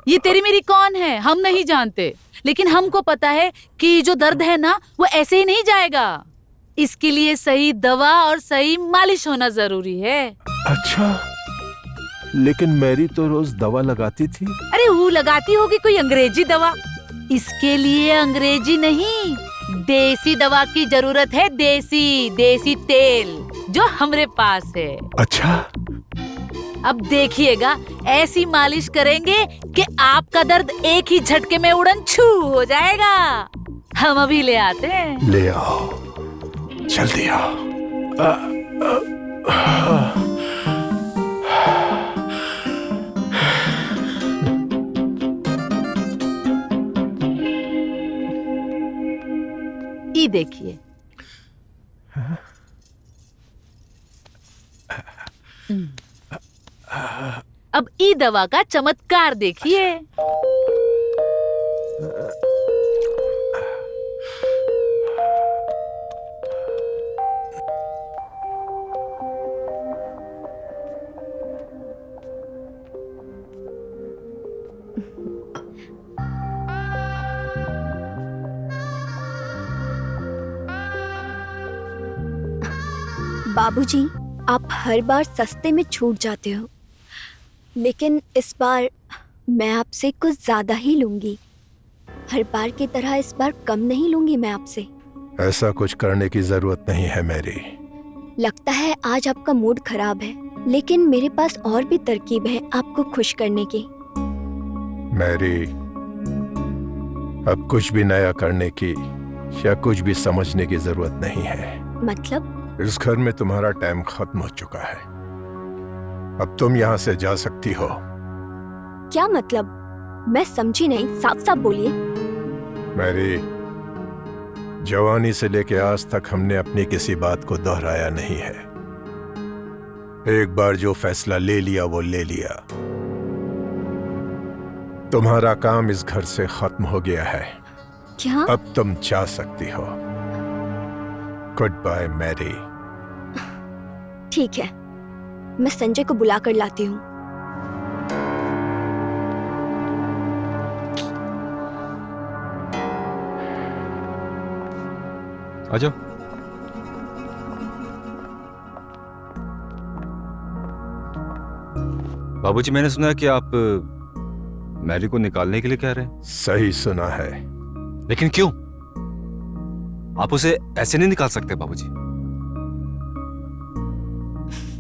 ये तेरी मेरी कौन है? हम नहीं जानते, लेकिन हमको पता है कि जो दर्द है ना, वो ऐसे ही नहीं जाएगा। इसके लिए सही दवा और सही मालिश होना जरूरी है। अच्छा, लेकिन मैरी तो रोज दवा लगाती थी। अरे वो लगाती होगी कोई अंग्रेजी दवा। इसके लिए अंग्रेजी नहीं, देसी दवा की जरूरत है। देसी तेल जो हमरे पास है। अच्छा, अब देखिएगा, ऐसी मालिश करेंगे कि आपका दर्द एक ही झटके में उड़न छू हो जाएगा। हम अभी ले आते हैं। ले आओ, जल्दी आओ। ये देखिए, अब ई दवा का चमत्कार देखिए। बाबूजी, आप हर बार सस्ते में छूट जाते हो, लेकिन इस बार मैं आपसे कुछ ज्यादा ही लूंगी। हर बार की तरह इस बार कम नहीं लूंगी मैं आपसे। ऐसा कुछ करने की जरूरत नहीं है मैरी। लगता है आज आपका मूड खराब है, लेकिन मेरे पास और भी तरकीब है आपको खुश करने की। मैरी, अब कुछ भी नया करने की या कुछ भी समझने की जरूरत नहीं है। मतलब? इस घर में तुम्हारा टाइम खत्म हो चुका है। अब तुम यहाँ से जा सकती हो। क्या मतलब? मैं समझी नहीं, साफ साफ बोलिए। मैरी, जवानी से लेके आज तक हमने अपनी किसी बात को दोहराया नहीं है। एक बार जो फैसला ले लिया वो ले लिया। तुम्हारा काम इस घर से खत्म हो गया है। क्या? अब तुम जा सकती हो। Good bye Mary. ठीक है, मैं संजय को बुला कर लाती हूँ। आ जाओ। बाबूजी, मैंने सुना है कि आप मैरी को निकालने के लिए कह रहे हैं। सही सुना है। लेकिन क्यों? आप उसे ऐसे नहीं निकाल सकते बाबूजी।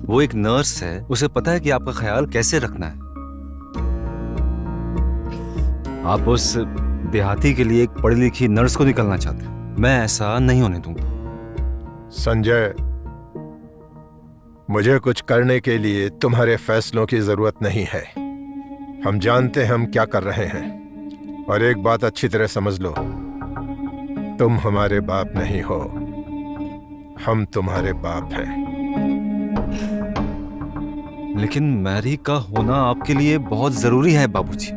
वो एक नर्स है, उसे पता है कि आपका ख्याल कैसे रखना है। आप उस देहाती के लिए एक पढ़ी लिखी नर्स को निकालना चाहते हैं। मैं ऐसा नहीं होने दूंगा। संजय, मुझे कुछ करने के लिए तुम्हारे फैसलों की जरूरत नहीं है। हम जानते हैं हम क्या कर रहे हैं। और एक बात अच्छी तरह समझ लो, तुम हमारे बाप नहीं हो, हम तुम्हारे बाप हैं। लेकिन मैरी का होना आपके लिए बहुत जरूरी है बाबूजी।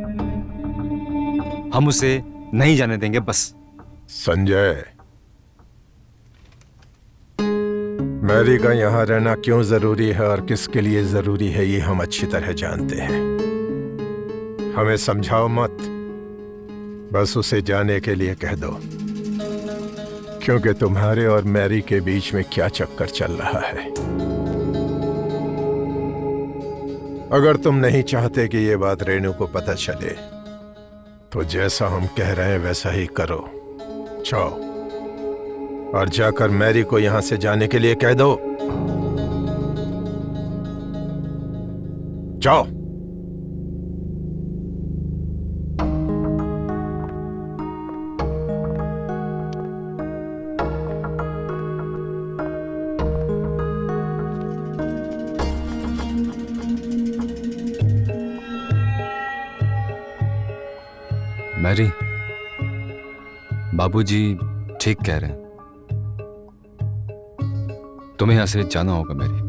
हम उसे नहीं जाने देंगे बस। संजय, मैरी का यहाँ रहना क्यों जरूरी है और किसके लिए जरूरी है ये हम अच्छी तरह जानते हैं। हमें समझाओ मत, बस उसे जाने के लिए कह दो। क्योंकि तुम्हारे और मैरी के बीच में क्या चक्कर चल रहा है। अगर तुम नहीं चाहते कि ये बात रेणु को पता चले, तो जैसा हम कह रहे हैं वैसा ही करो। जाओ और जाकर मैरी को यहां से जाने के लिए कह दो। जाओ। मैरी, बाबूजी ठीक कह रहे हैं। तुम्हें यहां से जाना होगा मैरी।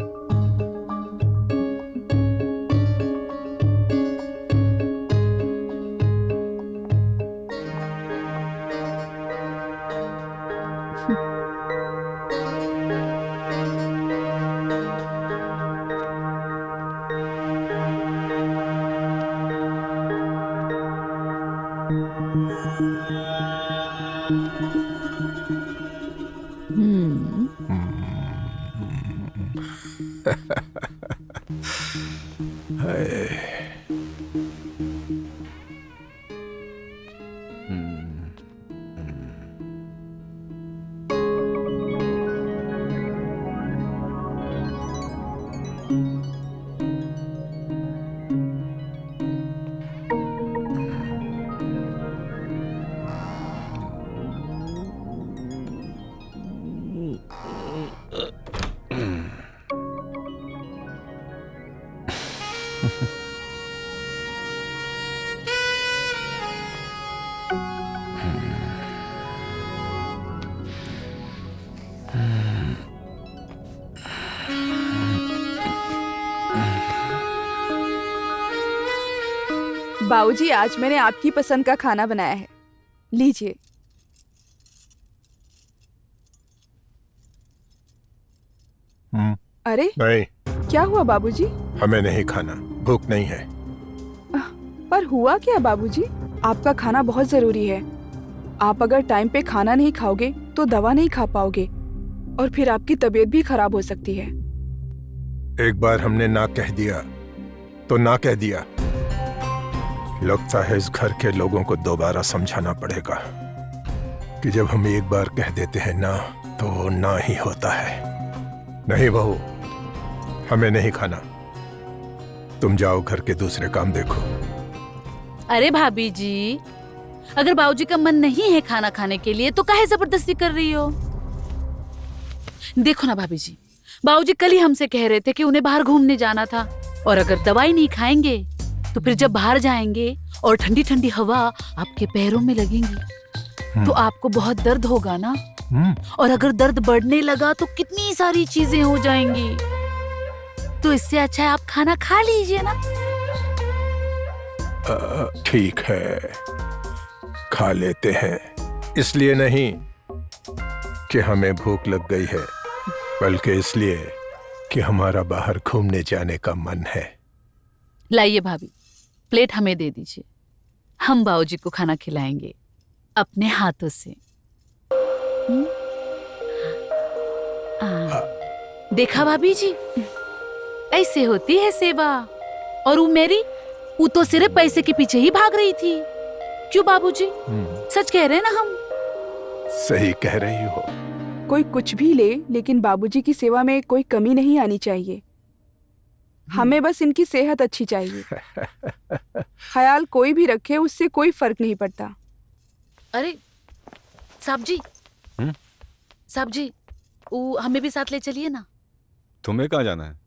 बाबूजी, आज मैंने आपकी पसंद का खाना बनाया है, लीजिए। अरे नहीं, क्या हुआ बाबूजी? हमें नहीं खाना, भूख नहीं है। पर हुआ क्या बाबूजी? आपका खाना बहुत जरूरी है। आप अगर टाइम पे खाना नहीं खाओगे तो दवा नहीं खा पाओगे और फिर आपकी तबीयत भी खराब हो सकती है। एक बार हमने ना कह दिया तो ना कह दिया। लगता है इस घर के लोगों को दोबारा समझाना पड़ेगा कि जब हम एक बार कह देते हैं ना तो वो ना ही होता है। नहीं बहू, हमें नहीं खाना। तुम जाओ, घर के दूसरे काम देखो। अरे भाभी जी, अगर बाबूजी का मन नहीं है खाना खाने के लिए तो काहे जबरदस्ती कर रही हो? देखो ना भाभी जी, बाबूजी कल ही हमसे कह रहे थे कि उन्हें बाहर घूमने जाना था, और अगर दवाई नहीं खाएंगे तो फिर जब बाहर जाएंगे और ठंडी ठंडी हवा आपके पैरों में लगेंगी तो आपको बहुत दर्द होगा ना, और अगर दर्द बढ़ने लगा तो कितनी सारी चीजें हो जाएंगी। तो इससे अच्छा है आप खाना खा लीजिए ना। ठीक है, खा लेते हैं। इसलिए नहीं कि हमें भूख लग गई है, बल्कि इसलिए कि हमारा बाहर घूमने जाने का मन है। लाइए भाभी, प्लेट हमें दे दीजिए, हम बाबूजी को खाना खिलाएंगे अपने हाथों से। देखा भाभी जी, ऐसे होती है सेवा। और वो मेरी, वो तो सिर्फ पैसे के पीछे ही भाग रही थी। क्यों बाबूजी, सच कह रहे हैं ना हम? सही कह रही हो। कोई कुछ भी ले, लेकिन बाबूजी की सेवा में कोई कमी नहीं आनी चाहिए। हमें बस इनकी सेहत अच्छी चाहिए। ख्याल कोई भी रखे, उससे कोई फर्क नहीं पड़ता। अरे साहब जी, साहब जी, वो हमें भी साथ ले चलिए ना। तुम्हें कहाँ जाना है?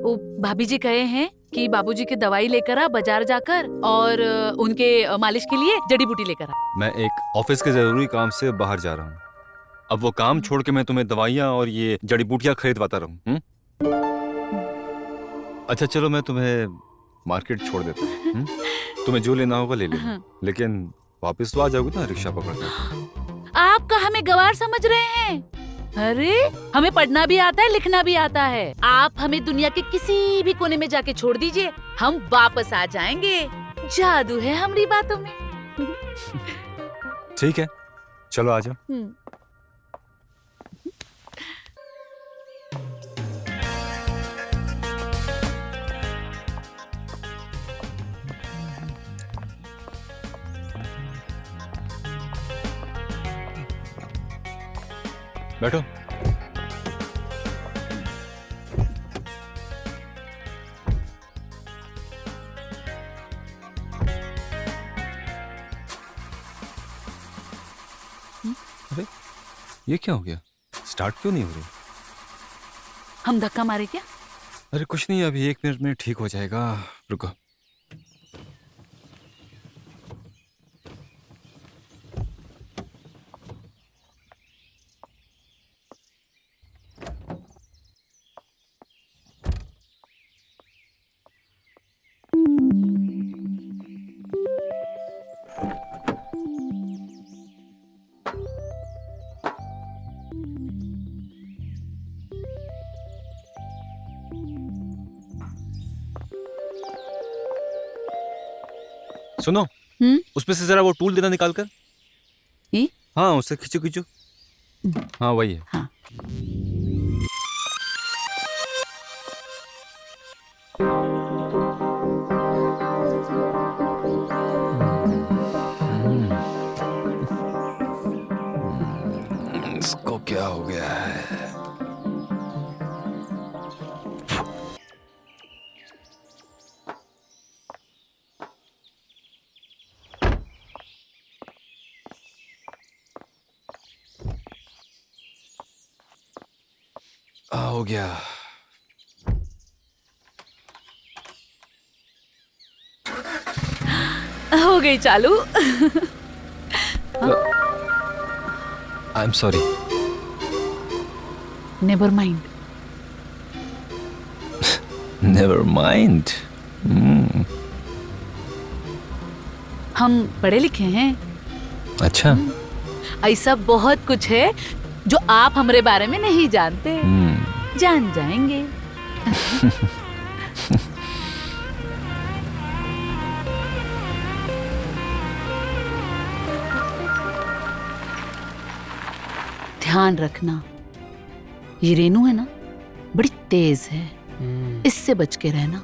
वो भाभी जी कहे हैं कि बाबूजी की दवाई लेकर आ बाजार जाकर, और उनके मालिश के लिए जड़ी बूटी लेकर आ। मैं एक ऑफिस के जरूरी काम से बाहर जा रहा हूँ। अब वो काम छोड़ के मैं तुम्हें दवाइयाँ और ये जड़ी बूटियाँ खरीदवाता रहूँ? अच्छा चलो, मैं तुम्हें मार्केट छोड़ देता हूँ। तुम्हें जो लेना होगा ले लेना, लेकिन वापस तो आ जाओगे ना रिक्शा पकड़ कर। आपका हमें गवार समझ रहे हैं? अरे हमें पढ़ना भी आता है, लिखना भी आता है। आप हमें दुनिया के किसी भी कोने में जाके छोड़ दीजिए, हम वापस आ जाएंगे। जादू है हमारी बातों में। ठीक है, चलो आ जाओ। बैठो। अरे ये क्या हो गया? स्टार्ट क्यों नहीं हो रही? हम धक्का मारे क्या? अरे कुछ नहीं, अभी 1 मिनट में ठीक हो जाएगा, रुको। सुनो, उसमें से जरा वो टूल देना निकाल कर। हाँ, उससे खींचो खींचो। हाँ वही है। हाँ। इसको क्या हो गया है? हो गया। हो गई चालू। I am sorry. Never mind. Never mind. हम पढ़े लिखे हैं। अच्छा। ऐसा बहुत कुछ है जो आप हमारे बारे में नहीं जानते। जान जाएंगे। ध्यान रखना, ये रेनू है ना, बड़ी तेज है, इससे बच के रहना।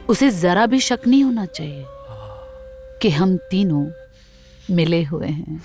उसे जरा भी शक नहीं होना चाहिए कि हम तीनों मिले हुए हैं।